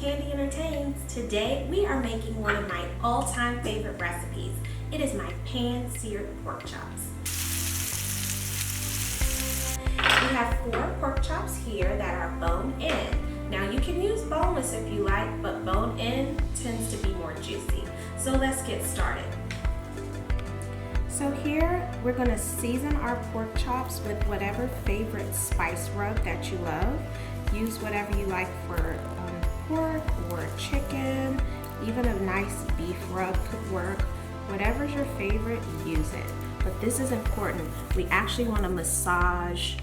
Candi Entertains. Today we are making one of my all-time favorite recipes. It is my pan-seared pork chops. We have 4 pork chops here that are bone-in. Now you can use boneless if you like, but bone-in tends to be more juicy. So let's get started. So here we're going to season our pork chops with whatever favorite spice rub that you love. Use whatever you like for pork or chicken. Even a nice beef rub could work. Whatever's your favorite, use it. But this is important. We actually want to massage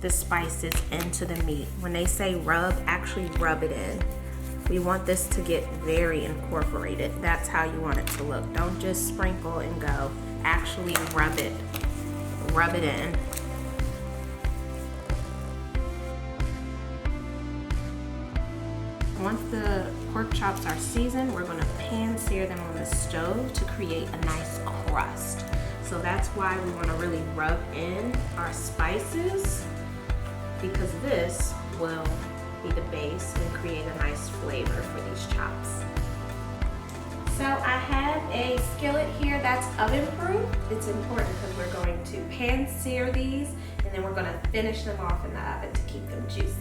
the spices into the meat. When they say rub, actually rub it in. We want this to get very incorporated. That's how you want it to look. Don't just sprinkle and go. Actually rub it in. Once the pork chops are seasoned, we're going to pan-sear them on the stove to create a nice crust. So that's why we want to really rub in our spices, because this will be the base and create a nice flavor for these chops. So I have a skillet here that's oven proof. It's important because we're going to pan-sear these and then we're going to finish them off in the oven to keep them juicy.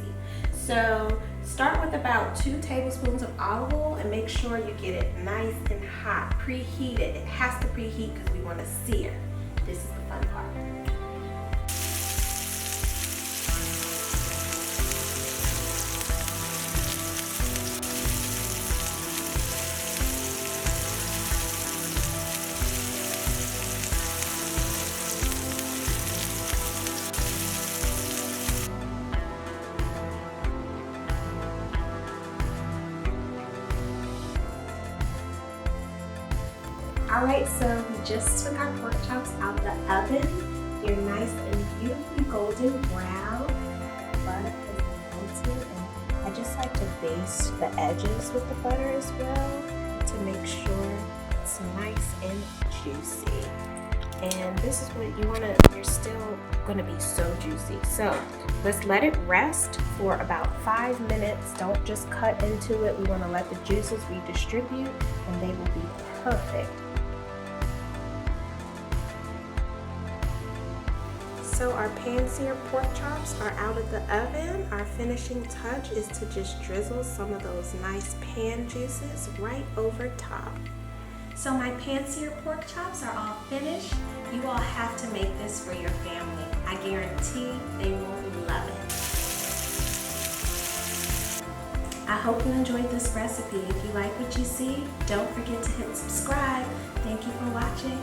So start with about 2 tablespoons of olive oil and make sure you get it nice and hot, preheated. It has to preheat because we want to sear. This is the fun part. Alright, so we just took our pork chops out the oven. They're nice and beautifully golden brown. Butter is melted, and I just like to baste the edges with the butter as well to make sure it's nice and juicy. And this is what you want to, they're still going to be so juicy. So let's let it rest for about 5 minutes. Don't just cut into it. We want to let the juices redistribute and they will be perfect. So our pan-seared pork chops are out of the oven. Our finishing touch is to just drizzle some of those nice pan juices right over top. So my pan-seared pork chops are all finished. You all have to make this for your family. I guarantee they will love it. I hope you enjoyed this recipe. If you like what you see, don't forget to hit subscribe. Thank you for watching.